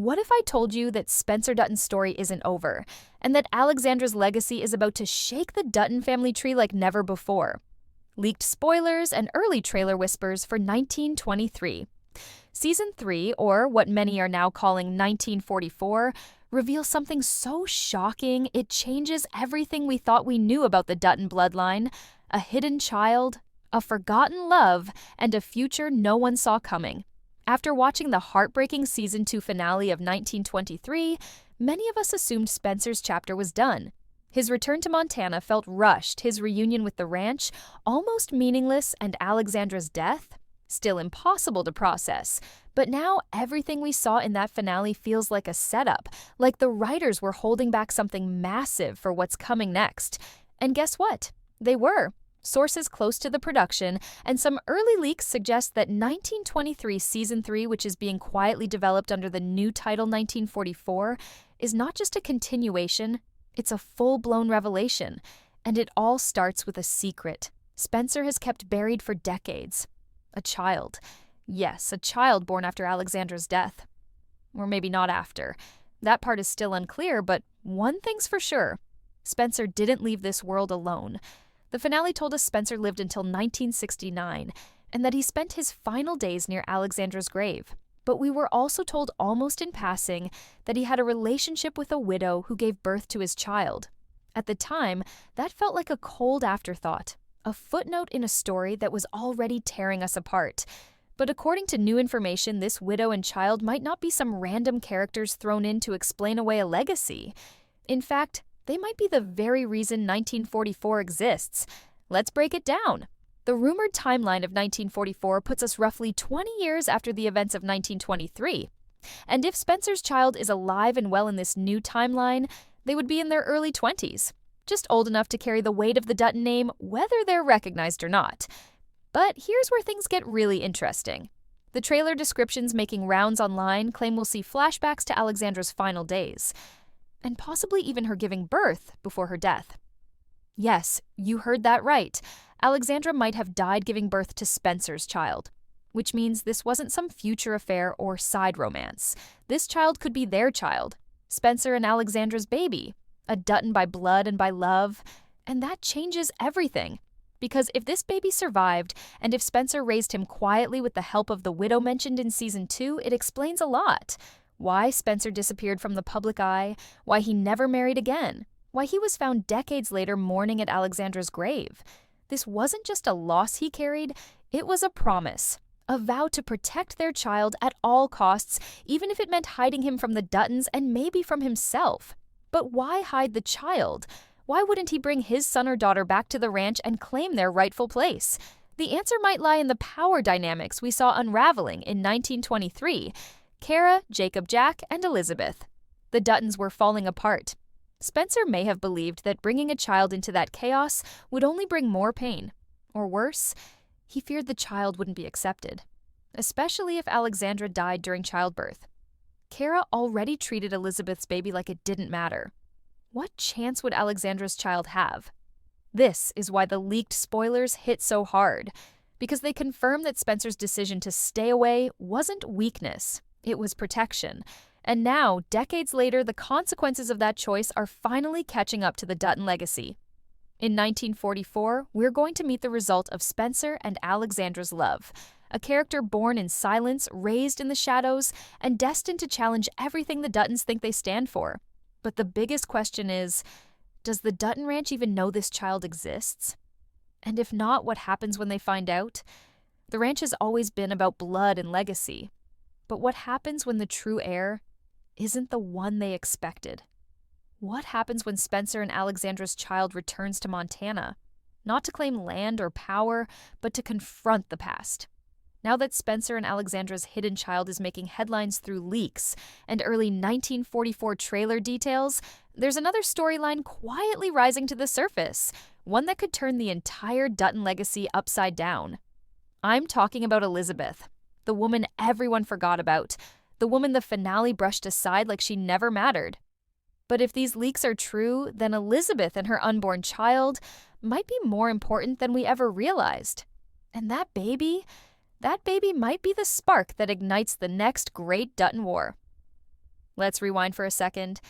What if I told you that Spencer Dutton's story isn't over, and that Alexandra's legacy is about to shake the Dutton family tree like never before? Leaked spoilers and early trailer whispers for 1923. Season 3, or what many are now calling 1944, reveals something so shocking it changes everything we thought we knew about the Dutton bloodline: a hidden child, a forgotten love, and a future no one saw coming. After watching the heartbreaking Season 2 finale of 1923, many of us assumed Spencer's chapter was done. His return to Montana felt rushed, his reunion with the ranch almost meaningless, and Alexandra's death still impossible to process. But now everything we saw in that finale feels like a setup, like the writers were holding back something massive for what's coming next. And guess what? They were. Sources close to the production and some early leaks suggest that 1923 Season 3, which is being quietly developed under the new title 1944, is not just a continuation, it's a full-blown revelation. And it all starts with a secret Spencer has kept buried for decades. A child. Yes, a child born after Alexandra's death. Or maybe not after. That part is still unclear, but one thing's for sure. Spencer didn't leave this world alone. The finale told us Spencer lived until 1969, and that he spent his final days near Alexandra's grave. But we were also told almost in passing that he had a relationship with a widow who gave birth to his child. At the time, that felt like a cold afterthought, a footnote in a story that was already tearing us apart. But according to new information, this widow and child might not be some random characters thrown in to explain away a legacy. In fact, they might be the very reason 1944 exists. Let's break it down. The rumored timeline of 1944 puts us roughly 20 years after the events of 1923. And if Spencer's child is alive and well in this new timeline, they would be in their early 20s, just old enough to carry the weight of the Dutton name, whether they're recognized or not. But here's where things get really interesting. The trailer descriptions making rounds online claim we'll see flashbacks to Alexandra's final days, and possibly even her giving birth before her death. Yes, you heard that right. Alexandra might have died giving birth to Spencer's child, which means this wasn't some future affair or side romance. This child could be their child, Spencer and Alexandra's baby, a Dutton by blood and by love, and that changes everything. Because if this baby survived, and if Spencer raised him quietly with the help of the widow mentioned in Season 2, it explains a lot. Why Spencer disappeared from the public eye, why he never married again, why he was found decades later mourning at Alexandra's grave. This wasn't just a loss he carried, it was a promise, a vow to protect their child at all costs, even if it meant hiding him from the Duttons and maybe from himself. But why hide the child? Why wouldn't he bring his son or daughter back to the ranch and claim their rightful place? The answer might lie in the power dynamics we saw unraveling in 1923. Kara, Jacob Jack, and Elizabeth. The Duttons were falling apart. Spencer may have believed that bringing a child into that chaos would only bring more pain. Or worse, he feared the child wouldn't be accepted, especially if Alexandra died during childbirth. Kara already treated Elizabeth's baby like it didn't matter. What chance would Alexandra's child have? This is why the leaked spoilers hit so hard, because they confirm that Spencer's decision to stay away wasn't weakness. It was protection. And now, decades later, the consequences of that choice are finally catching up to the Dutton legacy. In 1944, we're going to meet the result of Spencer and Alexandra's love, a character born in silence, raised in the shadows, and destined to challenge everything the Duttons think they stand for. But the biggest question is, does the Dutton Ranch even know this child exists? And if not, what happens when they find out? The ranch has always been about blood and legacy. But what happens when the true heir isn't the one they expected? What happens when Spencer and Alexandra's child returns to Montana? Not to claim land or power, but to confront the past. Now that Spencer and Alexandra's hidden child is making headlines through leaks and early 1944 trailer details, there's another storyline quietly rising to the surface, one that could turn the entire Dutton legacy upside down. I'm talking about Elizabeth, the woman everyone forgot about, the woman the finale brushed aside like she never mattered. But if these leaks are true, then Elizabeth and her unborn child might be more important than we ever realized. And that baby might be the spark that ignites the next great Dutton War. Let's rewind for a second.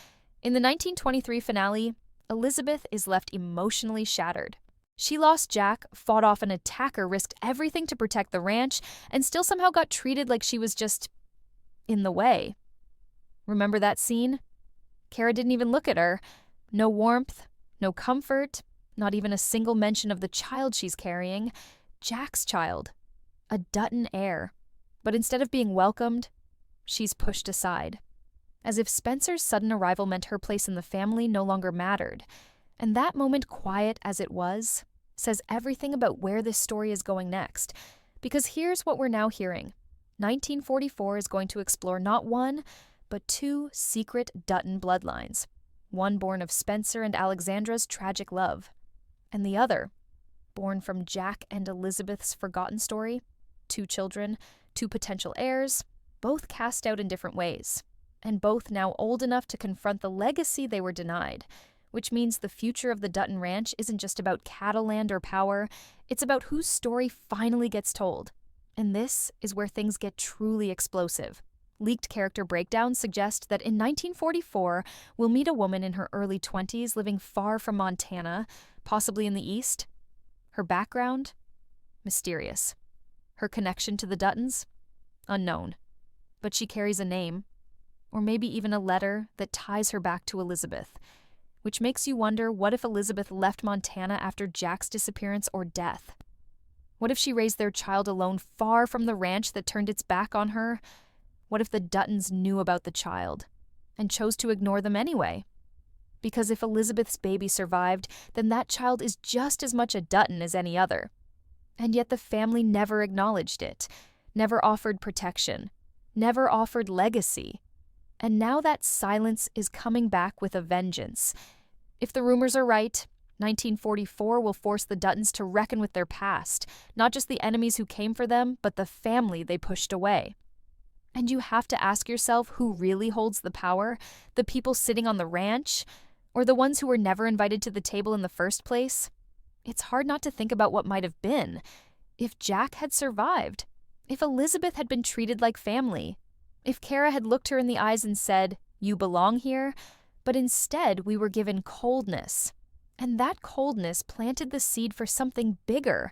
In the 1923 finale, Elizabeth is left emotionally shattered. She lost Jack, fought off an attacker, risked everything to protect the ranch, and still somehow got treated like she was just in the way. Remember that scene? Kara didn't even look at her. No warmth, no comfort, not even a single mention of the child she's carrying. Jack's child. A Dutton heir. But instead of being welcomed, she's pushed aside. As if Spencer's sudden arrival meant her place in the family no longer mattered. And that moment, quiet as it was, says everything about where this story is going next. Because here's what we're now hearing. 1944 is going to explore not one, but two secret Dutton bloodlines. One born of Spencer and Alexandra's tragic love. And the other, born from Jack and Elizabeth's forgotten story. Two children, two potential heirs, both cast out in different ways. And both now old enough to confront the legacy they were denied. Which means the future of the Dutton Ranch isn't just about cattle land or power, it's about whose story finally gets told. And this is where things get truly explosive. Leaked character breakdowns suggest that in 1944, we'll meet a woman in her early 20s living far from Montana, possibly in the East. Her background? Mysterious. Her connection to the Duttons? Unknown. But she carries a name, or maybe even a letter that ties her back to Elizabeth. Which makes you wonder, what if Elizabeth left Montana after Jack's disappearance or death? What if she raised their child alone far from the ranch that turned its back on her? What if the Duttons knew about the child and chose to ignore them anyway? Because if Elizabeth's baby survived, then that child is just as much a Dutton as any other. And yet the family never acknowledged it, never offered protection, never offered legacy. And now that silence is coming back with a vengeance. If the rumors are right, 1944 will force the Duttons to reckon with their past, not just the enemies who came for them, but the family they pushed away. And you have to ask yourself who really holds the power, the people sitting on the ranch, or the ones who were never invited to the table in the first place? It's hard not to think about what might have been. If Jack had survived, if Elizabeth had been treated like family, if Kara had looked her in the eyes and said, "You belong here," but instead we were given coldness. And that coldness planted the seed for something bigger,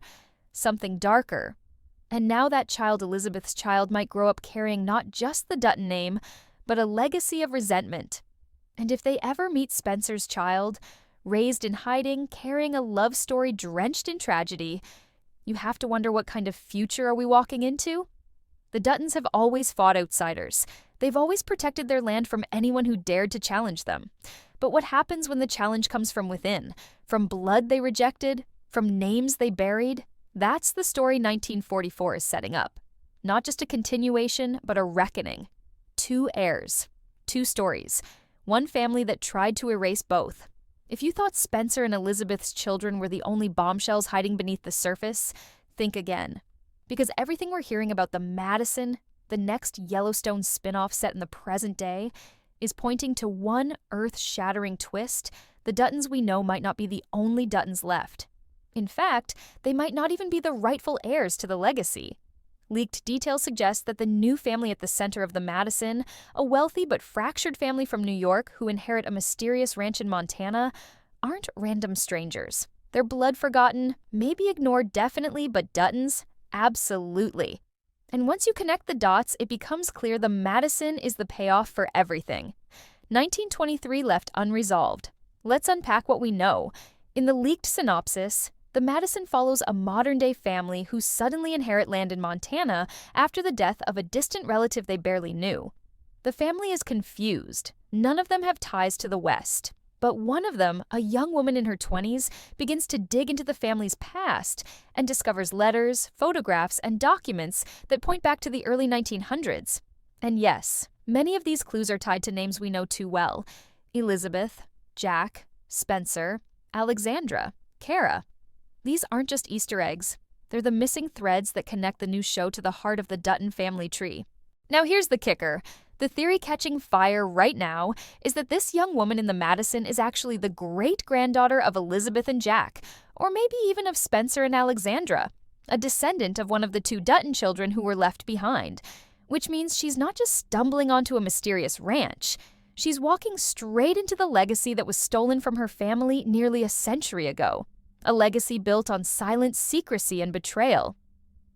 something darker. And now that child, Elizabeth's child, might grow up carrying not just the Dutton name, but a legacy of resentment. And if they ever meet Spencer's child, raised in hiding, carrying a love story drenched in tragedy, you have to wonder, what kind of future are we walking into? The Duttons have always fought outsiders. They've always protected their land from anyone who dared to challenge them. But what happens when the challenge comes from within? From blood they rejected? From names they buried? That's the story 1944 is setting up. Not just a continuation, but a reckoning. Two heirs. Two stories. One family that tried to erase both. If you thought Spencer and Elizabeth's children were the only bombshells hiding beneath the surface, think again. Because everything we're hearing about the Madison, the next Yellowstone spin-off set in the present day, is pointing to one earth-shattering twist. The Duttons we know might not be the only Duttons left. In fact, they might not even be the rightful heirs to the legacy. Leaked details suggest that the new family at the center of the Madison, a wealthy but fractured family from New York who inherit a mysterious ranch in Montana, aren't random strangers. They're blood-forgotten, maybe ignored definitely, but Duttons? Absolutely. And once you connect the dots, it becomes clear the Madison is the payoff for everything. 1923 left unresolved. Let's unpack what we know. In the leaked synopsis, the Madison follows a modern-day family who suddenly inherit land in Montana after the death of a distant relative they barely knew. The family is confused. None of them have ties to the West. But one of them, a young woman in her 20s, begins to dig into the family's past and discovers letters, photographs, and documents that point back to the early 1900s. And yes, many of these clues are tied to names we know too well: Elizabeth, Jack, Spencer, Alexandra, Kara. These aren't just Easter eggs. They're the missing threads that connect the new show to the heart of the Dutton family tree. Now here's the kicker. The theory catching fire right now is that this young woman in the Madison is actually the great-granddaughter of Elizabeth and Jack, or maybe even of Spencer and Alexandra, a descendant of one of the two Dutton children who were left behind, which means she's not just stumbling onto a mysterious ranch. She's walking straight into the legacy that was stolen from her family nearly a century ago. A legacy built on silent secrecy and betrayal.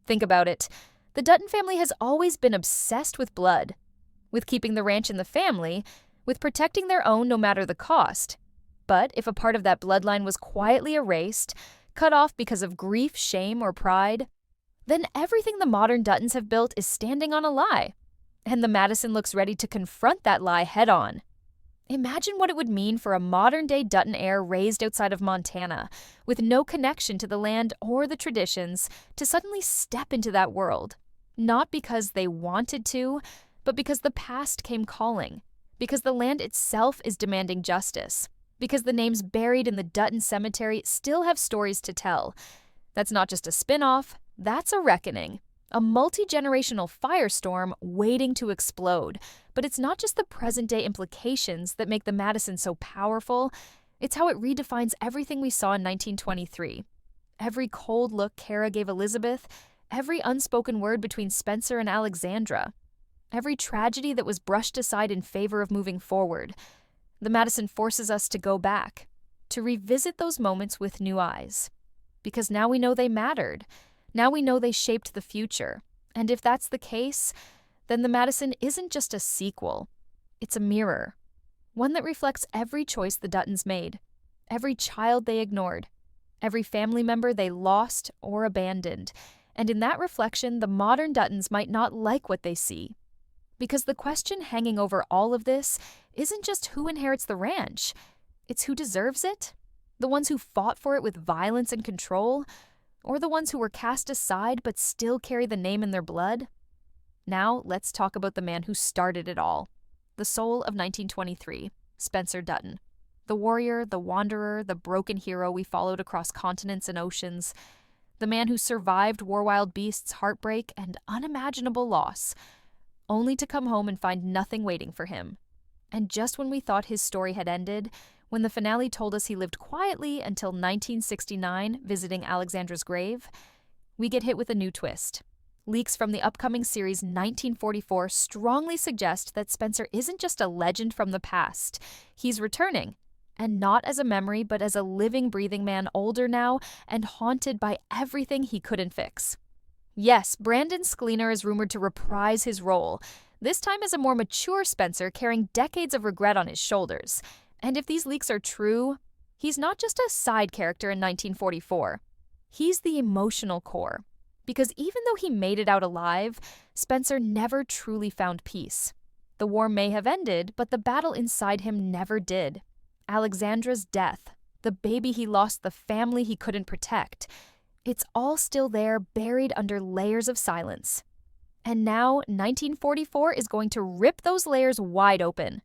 Think about it. The Dutton family has always been obsessed with blood, with keeping the ranch in the family, with protecting their own no matter the cost. But if a part of that bloodline was quietly erased, cut off because of grief, shame, or pride, then everything the modern Duttons have built is standing on a lie. And the Madison looks ready to confront that lie head-on. Imagine what it would mean for a modern-day Dutton heir raised outside of Montana, with no connection to the land or the traditions, to suddenly step into that world. Not because they wanted to, but because the past came calling. Because the land itself is demanding justice. Because the names buried in the Dutton cemetery still have stories to tell. That's not just a spin-off, that's a reckoning. A multi-generational firestorm waiting to explode. But it's not just the present-day implications that make the Madison so powerful, it's how it redefines everything we saw in 1923. Every cold look Kara gave Elizabeth, every unspoken word between Spencer and Alexandra, every tragedy that was brushed aside in favor of moving forward. The Madison forces us to go back, to revisit those moments with new eyes. Because now we know they mattered. Now we know they shaped the future. And if that's the case, then the Madison isn't just a sequel. It's a mirror. One that reflects every choice the Duttons made, every child they ignored, every family member they lost or abandoned. And in that reflection, the modern Duttons might not like what they see. Because the question hanging over all of this isn't just who inherits the ranch. It's who deserves it? The ones who fought for it with violence and control? Or the ones who were cast aside but still carry the name in their blood? Now, let's talk about the man who started it all. The soul of 1923, Spencer Dutton. The warrior, the wanderer, the broken hero we followed across continents and oceans. The man who survived War Wild Beast's heartbreak and unimaginable loss, only to come home and find nothing waiting for him. And just when we thought his story had ended, when the finale told us he lived quietly until 1969, visiting Alexandra's grave, we get hit with a new twist. Leaks from the upcoming series 1944 strongly suggest that Spencer isn't just a legend from the past. He's returning, and not as a memory, but as a living, breathing man, older now and haunted by everything he couldn't fix. Yes, Brandon Sklenar is rumored to reprise his role, this time as a more mature Spencer carrying decades of regret on his shoulders. And if these leaks are true, he's not just a side character in 1944. He's the emotional core. Because even though he made it out alive, Spencer never truly found peace. The war may have ended, but the battle inside him never did. Alexandra's death, the baby he lost, the family he couldn't protect, it's all still there, buried under layers of silence. And now, 1944 is going to rip those layers wide open.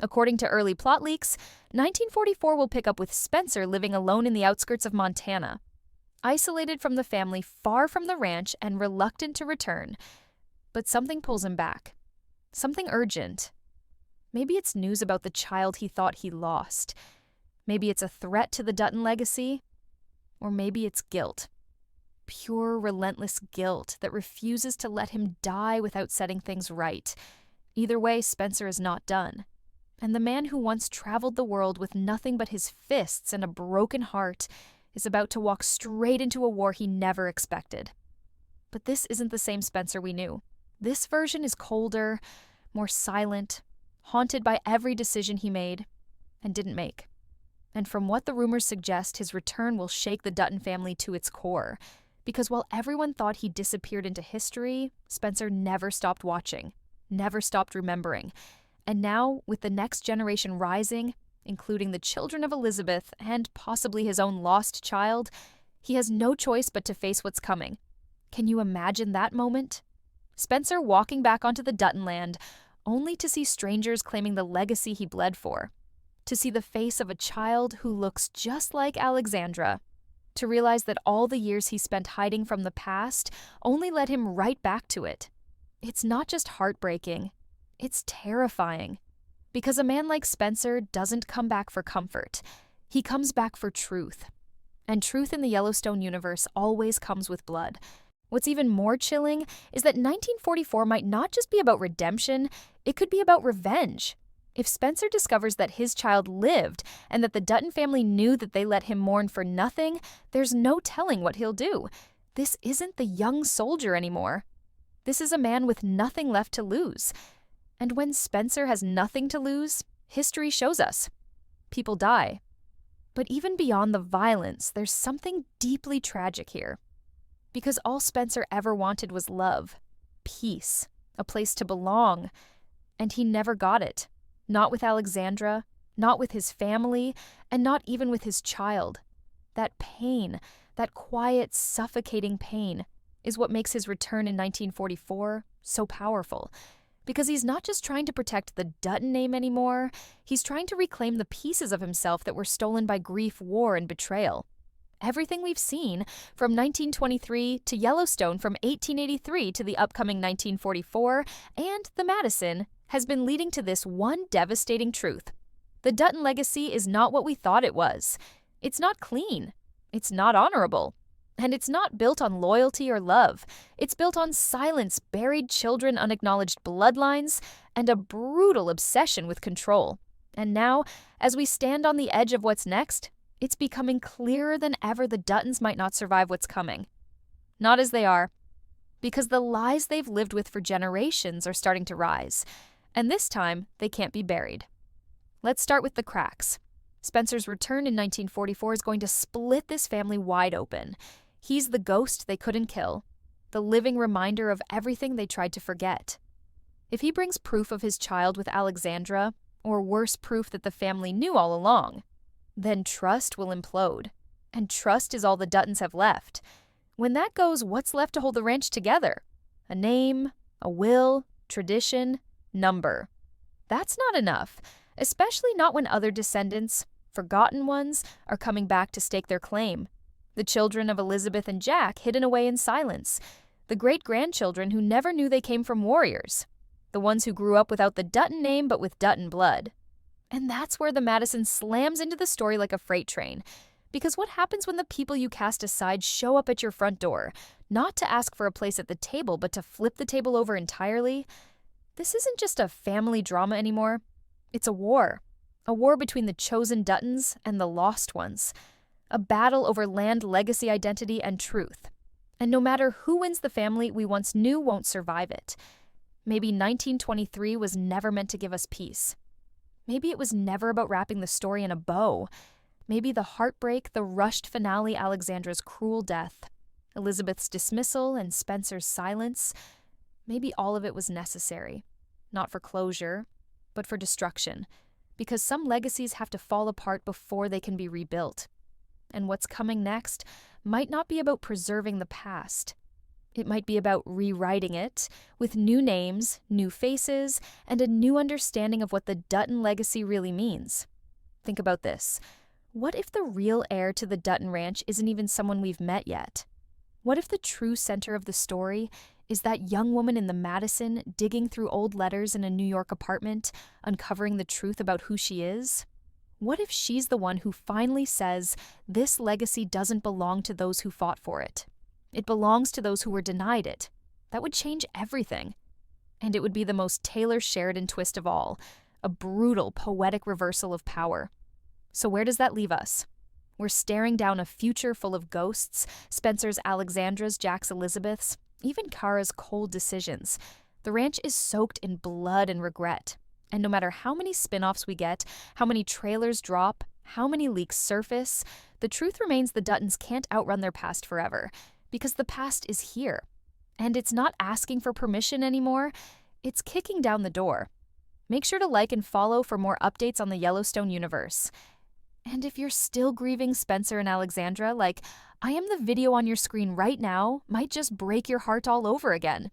According to early plot leaks, 1944 will pick up with Spencer living alone in the outskirts of Montana, isolated from the family, far from the ranch, and reluctant to return. But something pulls him back. Something urgent. Maybe it's news about the child he thought he lost. Maybe it's a threat to the Dutton legacy. Or maybe it's guilt. Pure, relentless guilt that refuses to let him die without setting things right. Either way, Spencer is not done. And the man who once traveled the world with nothing but his fists and a broken heart is about to walk straight into a war he never expected. But this isn't the same Spencer we knew. This version is colder, more silent, haunted by every decision he made and didn't make. And from what the rumors suggest, his return will shake the Dutton family to its core. Because while everyone thought he disappeared into history, Spencer never stopped watching, never stopped remembering. And now, with the next generation rising, including the children of Elizabeth and possibly his own lost child, he has no choice but to face what's coming. Can you imagine that moment? Spencer walking back onto the Dutton land, only to see strangers claiming the legacy he bled for. To see the face of a child who looks just like Alexandra. To realize that all the years he spent hiding from the past only led him right back to it. It's not just heartbreaking, it's terrifying. Because a man like Spencer doesn't come back for comfort. He comes back for truth. And truth in the Yellowstone universe always comes with blood. What's even more chilling is that 1944 might not just be about redemption, it could be about revenge. If Spencer discovers that his child lived and that the Dutton family knew that they let him mourn for nothing, there's no telling what he'll do. This isn't the young soldier anymore. This is a man with nothing left to lose. And when Spencer has nothing to lose, history shows us. People die. But even beyond the violence, there's something deeply tragic here. Because all Spencer ever wanted was love, peace, a place to belong. And he never got it. Not with Alexandra, not with his family, and not even with his child. That pain, that quiet, suffocating pain, is what makes his return in 1944 so powerful. Because he's not just trying to protect the Dutton name anymore, he's trying to reclaim the pieces of himself that were stolen by grief, war, and betrayal. Everything we've seen, from 1923 to Yellowstone, from 1883 to the upcoming 1944, and the Madison, has been leading to this one devastating truth. The Dutton legacy is not what we thought it was. It's not clean. It's not honorable. And it's not built on loyalty or love. It's built on silence, buried children, unacknowledged bloodlines, and a brutal obsession with control. And now, as we stand on the edge of what's next, it's becoming clearer than ever the Duttons might not survive what's coming. Not as they are. Because the lies they've lived with for generations are starting to rise. And this time, they can't be buried. Let's start with the cracks. Spencer's return in 1944 is going to split this family wide open. He's the ghost they couldn't kill, the living reminder of everything they tried to forget. If he brings proof of his child with Alexandra, or worse proof that the family knew all along, then trust will implode. And trust is all the Duttons have left. When that goes, what's left to hold the ranch together? A name, a will, tradition, number. That's not enough, especially not when other descendants, forgotten ones, are coming back to stake their claim. The children of Elizabeth and Jack hidden away in silence. The great-grandchildren who never knew they came from warriors. The ones who grew up without the Dutton name but with Dutton blood. And that's where the Madison slams into the story like a freight train. Because what happens when the people you cast aside show up at your front door, not to ask for a place at the table but to flip the table over entirely? This isn't just a family drama anymore. It's a war. A war between the chosen Duttons and the lost ones. A battle over land, legacy, identity, and truth. And no matter who wins the family we once knew won't survive it. Maybe 1923 was never meant to give us peace. Maybe it was never about wrapping the story in a bow. Maybe the heartbreak, the rushed finale, Alexandra's cruel death, Elizabeth's dismissal, and Spencer's silence, maybe all of it was necessary. Not for closure, but for destruction. Because some legacies have to fall apart before they can be rebuilt. And what's coming next might not be about preserving the past. It might be about rewriting it with new names, new faces, and a new understanding of what the Dutton legacy really means. Think about this. What if the real heir to the Dutton Ranch isn't even someone we've met yet? What if the true center of the story is that young woman in the Madison digging through old letters in a New York apartment, uncovering the truth about who she is? What if she's the one who finally says, this legacy doesn't belong to those who fought for it? It belongs to those who were denied it. That would change everything. And it would be the most Taylor Sheridan twist of all, a brutal, poetic reversal of power. So where does that leave us? We're staring down a future full of ghosts, Spencer's Alexandra's, Jack's Elizabeth's, even Kara's cold decisions. The ranch is soaked in blood and regret. And no matter how many spin-offs we get, how many trailers drop, how many leaks surface, the truth remains the Duttons can't outrun their past forever, because the past is here. And it's not asking for permission anymore, it's kicking down the door. Make sure to like and follow for more updates on the Yellowstone universe. And if you're still grieving Spencer and Alexandra, like I am, the video on your screen right now might just break your heart all over again.